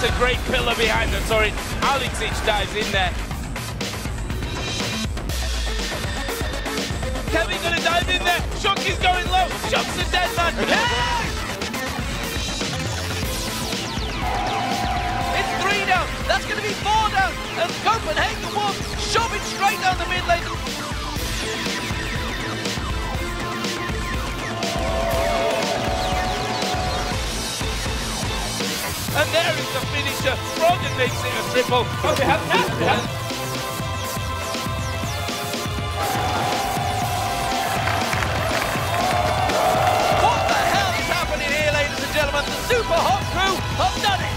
a great pillar behind them. Sorry, Alexic dives in there. Kevin gonna dive in there. Shock is going low. Shock's a dead man. It's 3 down. That's gonna be 4 down. And Copenhagen Wolves shove it straight down the mid lane. And there is the finisher. Rogan makes it a triple. Oh, we have that. What the hell is happening here, ladies and gentlemen? The Super Hot Crew have done it.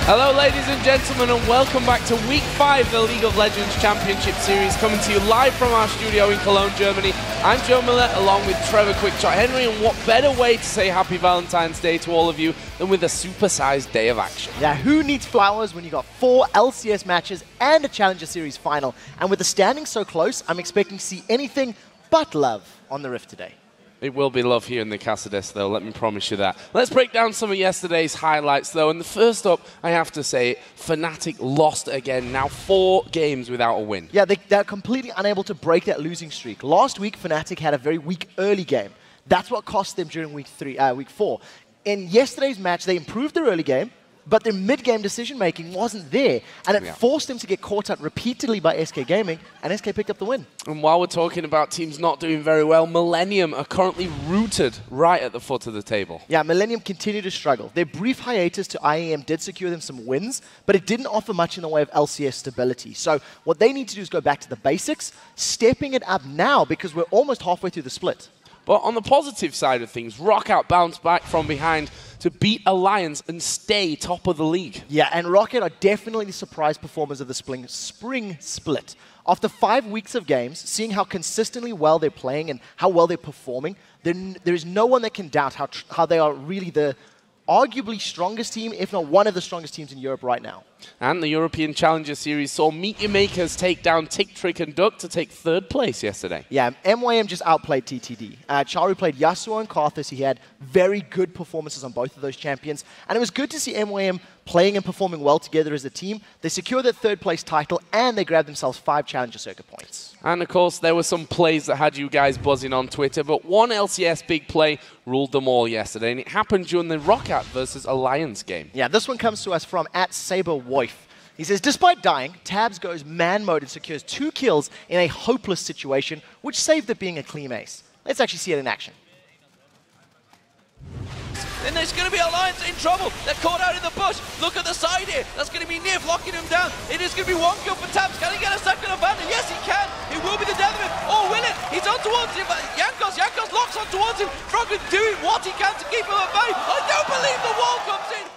Hello ladies and gentlemen, and welcome back to Week 5 of the League of Legends Championship Series, coming to you live from our studio in Cologne, Germany. I'm Joe Miller, along with Trevor Quickshot Henry, and what better way to say Happy Valentine's Day to all of you than with a super-sized day of action. Yeah, who needs flowers when you got 4 LCS matches and a Challenger Series final? And with the standings so close, I'm expecting to see anything but love on the Rift today. It will be love here in the Casadez, though, let me promise you that. Let's break down some of yesterday's highlights, though. And the first up, I have to say, Fnatic lost again. Now 4 games without a win. Yeah, they're completely unable to break that losing streak. Last week, Fnatic had a very weak early game. That's what cost them during week 4. In yesterday's match, they improved their early game, but their mid-game decision-making wasn't there, and it forced them to get caught out repeatedly by SK Gaming, and SK picked up the win. And while we're talking about teams not doing very well, Millennium are currently rooted right at the foot of the table. Yeah, Millennium continue to struggle. Their brief hiatus to IEM did secure them some wins, but it didn't offer much in the way of LCS stability. So what they need to do is go back to the basics, stepping it up now because we're almost halfway through the split. But on the positive side of things, Rockout bounced back from behind to beat Alliance and stay top of the league. Yeah, and Rocket are definitely the surprise performers of the spring split. After 5 weeks of games, seeing how consistently well they're playing and how well they're performing, there is no one that can doubt how they are really the arguably strongest team, if not one of the strongest teams in Europe right now. And the European Challenger Series saw Meet Your Makers take down Tick, Trick and Duck to take 3rd place yesterday. Yeah, MYM just outplayed TTD. Charu played Yasuo and Karthus. He had very good performances on both of those champions. And it was good to see MYM playing and performing well together as a team. They secured their 3rd place title and they grabbed themselves 5 Challenger Circuit points. And of course, there were some plays that had you guys buzzing on Twitter, but one LCS big play ruled them all yesterday, and it happened during the Rockout versus Alliance game. Yeah, this one comes to us from @SaberWoif. He says, despite dying, Tabs goes man mode and secures 2 kills in a hopeless situation, which saved it being a clean ace. Let's actually see it in action. Then there's going to be Alliance in trouble. They're caught out in the bush. Look at the side here. That's going to be Nif locking him down. It is going to be 1 kill for Tabs. Can he get a second abandon? Yes, he can. It will be the death of him. Or will it? He's on towards him. Jankos locks on towards him. Froggen doing what he can to keep him at bay. I don't believe the wall comes in.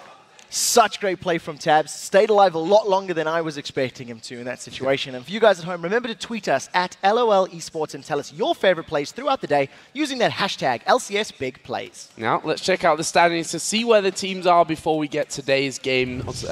Such great play from Tabs. Stayed alive a lot longer than I was expecting him to in that situation. And for you guys at home, remember to tweet us at LOL Esports and tell us your favorite plays throughout the day using that hashtag LCS Big Plays. Now, let's check out the standings to see where the teams are before we get today's games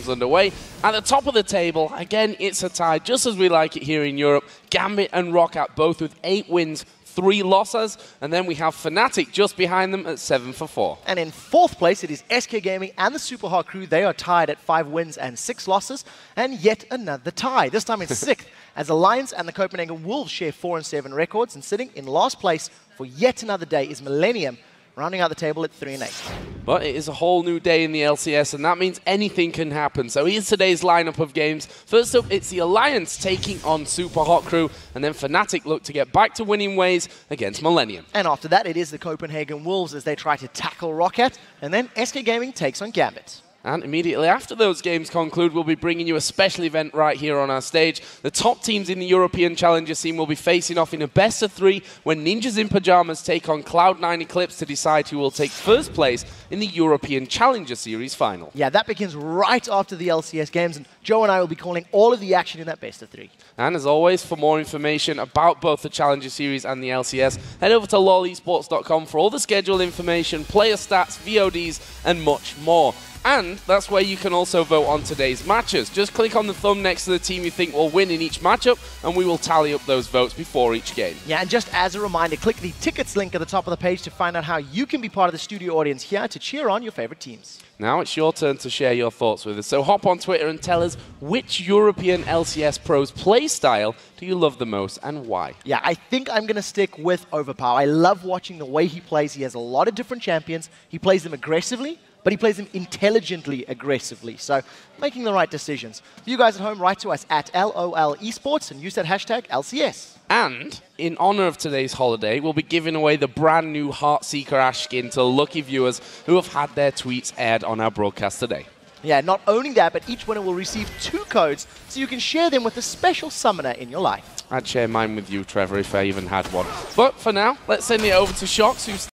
underway. At the top of the table, again, it's a tie, just as we like it here in Europe. Gambit and Rockout both with 8 wins, 3 losses, and then we have Fnatic just behind them at 7 for 4. And in 4th place, it is SK Gaming and the Super Hot Crew. They are tied at 5 wins and 6 losses, and yet another tie. This time it's 6th, as Alliance and the Copenhagen Wolves share 4 and 7 records, and sitting in last place for yet another day is Millennium, rounding out the table at 3 and 8. But it is a whole new day in the LCS, and that means anything can happen. So here's today's lineup of games. First up, it's the Alliance taking on Super Hot Crew, and then Fnatic look to get back to winning ways against Millennium. And after that, it is the Copenhagen Wolves as they try to tackle Rocket, and then SK Gaming takes on Gambit. And immediately after those games conclude, we'll be bringing you a special event right here on our stage. The top teams in the European Challenger scene will be facing off in a best-of-3 when Ninjas in Pyjamas take on Cloud9 Eclipse to decide who will take 1st place in the European Challenger Series final. Yeah, that begins right after the LCS games, and Joe and I will be calling all of the action in that best of 3. And as always, for more information about both the Challenger Series and the LCS, head over to lolesports.com for all the schedule information, player stats, VODs, and much more. And that's where you can also vote on today's matches. Just click on the thumb next to the team you think will win in each matchup, and we will tally up those votes before each game. Yeah, and just as a reminder, click the tickets link at the top of the page to find out how you can be part of the studio audience here to cheer on your favorite teams. Now it's your turn to share your thoughts with us. So hop on Twitter and tell us which European LCS pros play style do you love the most and why? Yeah, I think I'm going to stick with Overpower. I love watching the way he plays. He has a lot of different champions. He plays them aggressively, but he plays them intelligently aggressively. So making the right decisions. For you guys at home, write to us at LOL Esports and use that hashtag LCS. And in honor of today's holiday, we'll be giving away the brand new Heartseeker Ash skin to lucky viewers who have had their tweets aired on our broadcast today. Yeah, not only that, but each winner will receive 2 codes so you can share them with a special summoner in your life. I'd share mine with you, Trevor, if I even had one. But for now, let's send it over to Shox, who's